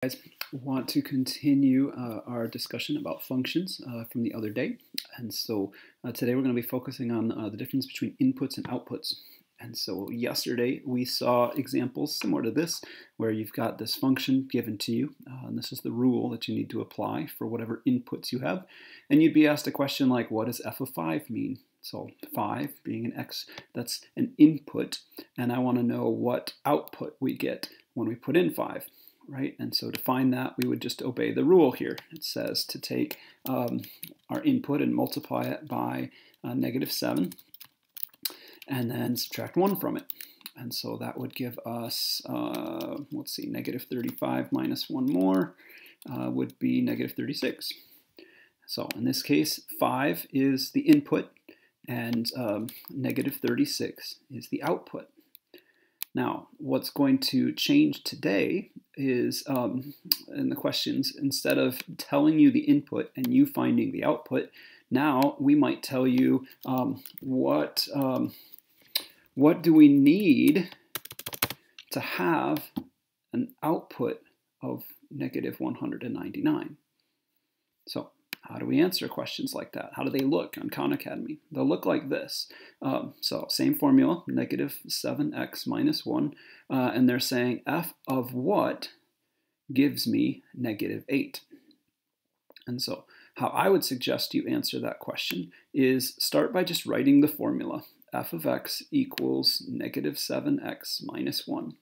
Guys, want to continue our discussion about functions from the other day. And so today we're going to be focusing on the difference between inputs and outputs. And so yesterday we saw examples similar to this where you've got this function given to you. And this is the rule that you need to apply for whatever inputs you have. And you'd be asked a question like, what does f of 5 mean? So 5 being an x, that's an input. And I want to know what output we get when we put in 5. Right? And so to find that, we would just obey the rule here. It says to take our input and multiply it by -7, and then subtract 1 from it. And so that would give us, let's see, -35 minus 1 more would be -36. So in this case, 5 is the input, and -36 is the output. Now, what's going to change today is, in the questions, instead of telling you the input and you finding the output, now we might tell you what do we need to have an output of -199. So how do we answer questions like that? How do they look on Khan Academy? They'll look like this. So same formula, -7x minus 1, and they're saying f of what gives me -8. And so how I would suggest you answer that question is start by just writing the formula. F of x equals -7x minus 1.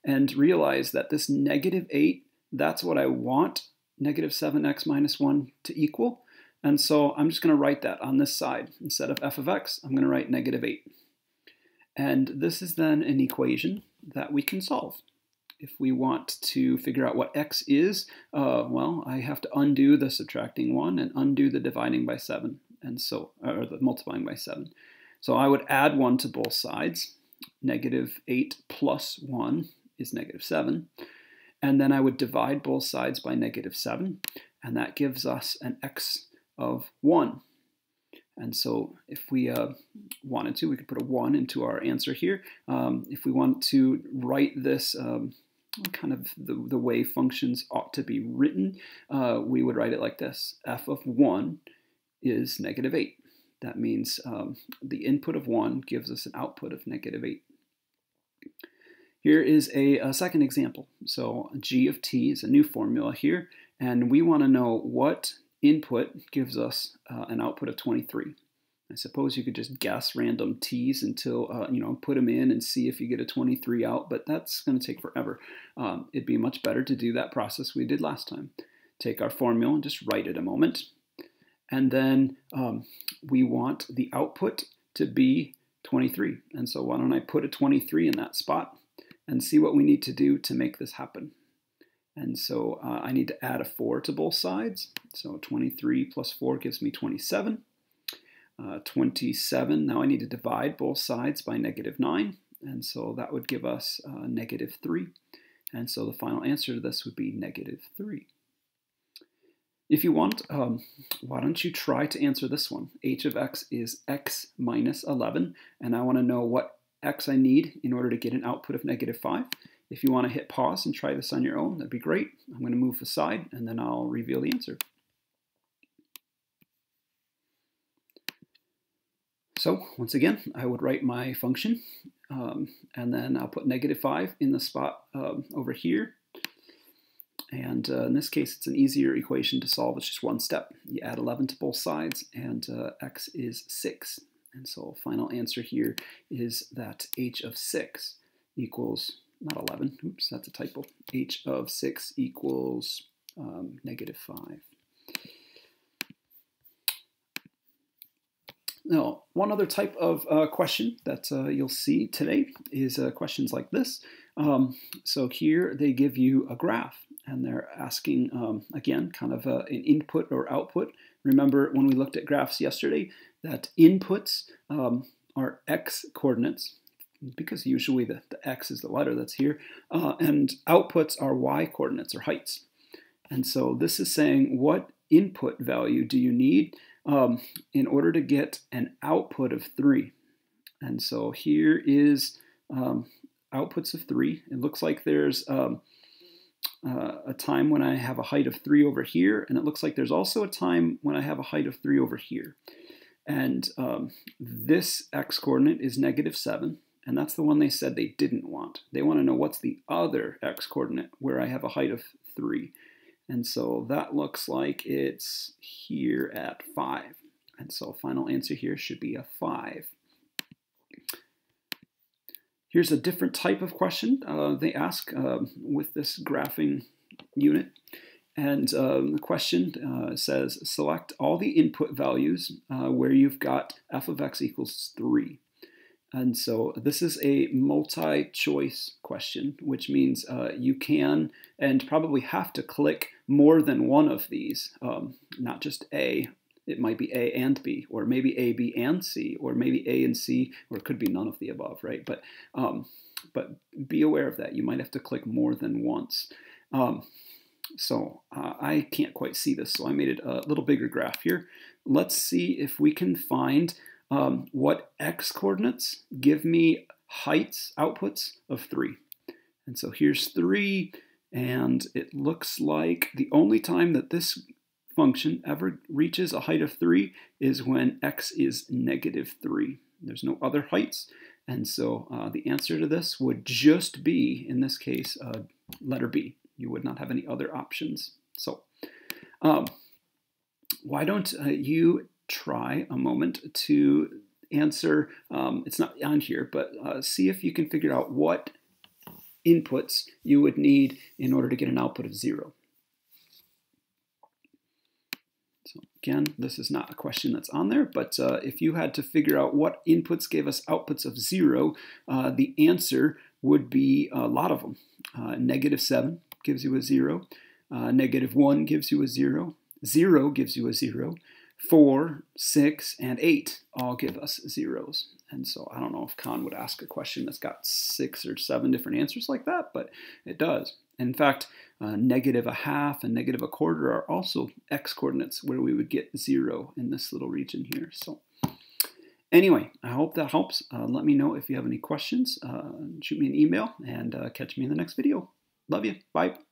And realize that this -8, that's what I want -7x minus 1 to equal. And so I'm just going to write that on this side. Instead of f of x, I'm going to write -8. And this is then an equation that we can solve. If we want to figure out what x is, well, I have to undo the subtracting 1 and undo the dividing by 7, and so, or the multiplying by 7. So I would add 1 to both sides. -8 plus 1 is -7. And then I would divide both sides by -7, and that gives us an x of 1. And so if we wanted to, we could put a 1 into our answer here. If we want to write this kind of the way functions ought to be written, we would write it like this. F of 1 is -8. That means the input of 1 gives us an output of -8. Here is a second example. So g of t is a new formula here, and we want to know what input gives us an output of 23. I suppose you could just guess random t's until, put them in and see if you get a 23 out, but that's going to take forever. It'd be much better to do that process we did last time. Take our formula and just write it a moment. And then we want the output to be 23. And so why don't I put a 23 in that spot and see what we need to do to make this happen. And so I need to add a 4 to both sides. So 23 plus 4 gives me 27. 27, now I need to divide both sides by -9. And so that would give us -3. And so the final answer to this would be -3. If you want, why don't you try to answer this one? H of x is x minus 11. And I want to know what x I need in order to get an output of -5. If you want to hit pause and try this on your own, that'd be great. I'm going to move aside and then I'll reveal the answer. So once again, I would write my function and then I'll put -5 in the spot over here. And in this case, it's an easier equation to solve. It's just one step. You add 11 to both sides and x is 6. And so final answer here is that h of 6 equals, not 11, oops, that's a typo. H of 6 equals -5. Now, one other type of question that you'll see today is questions like this. So here they give you a graph and they're asking, again, kind of an input or output. Remember when we looked at graphs yesterday that inputs are x coordinates, because usually the x is the letter that's here, and outputs are y coordinates or heights. And so this is saying what input value do you need in order to get an output of 3. And so here is outputs of 3. It looks like there's a time when I have a height of 3 over here, and it looks like there's also a time when I have a height of 3 over here. And this x-coordinate is -7, and that's the one they said they didn't want. They want to know what's the other x-coordinate where I have a height of 3. And so that looks like it's here at 5. And so final answer here should be a 5. Here's a different type of question they ask with this graphing unit. And the question says, select all the input values where you've got f of x equals 3. And so this is a multi-choice question, which means you can and probably have to click more than one of these, not just A. It might be A and B, or maybe A, B, and C, or maybe A and C, or it could be none of the above, right? But be aware of that. You might have to click more than once. So I can't quite see this, so I made it a little bigger graph here. Let's see if we can find what x-coordinates give me heights, outputs of 3. And so here's 3, and it looks like the only time that this function ever reaches a height of 3 is when x is -3. There's no other heights, and so the answer to this would just be, in this case, letter B. You would not have any other options. So why don't you try a moment to answer, it's not on here, but see if you can figure out what inputs you would need in order to get an output of 0. So again, this is not a question that's on there, but if you had to figure out what inputs gave us outputs of 0, the answer would be a lot of them. -7 gives you a 0, -1 gives you a 0, 0 gives you a 0, 4, 6, and 8 all give us zeros. And so I don't know if Khan would ask a question that's got 6 or 7 different answers like that, but it does. In fact, -1/2 and -1/4 are also x-coordinates where we would get 0 in this little region here. So anyway, I hope that helps. Let me know if you have any questions. Shoot me an email and catch me in the next video. Love you. Bye.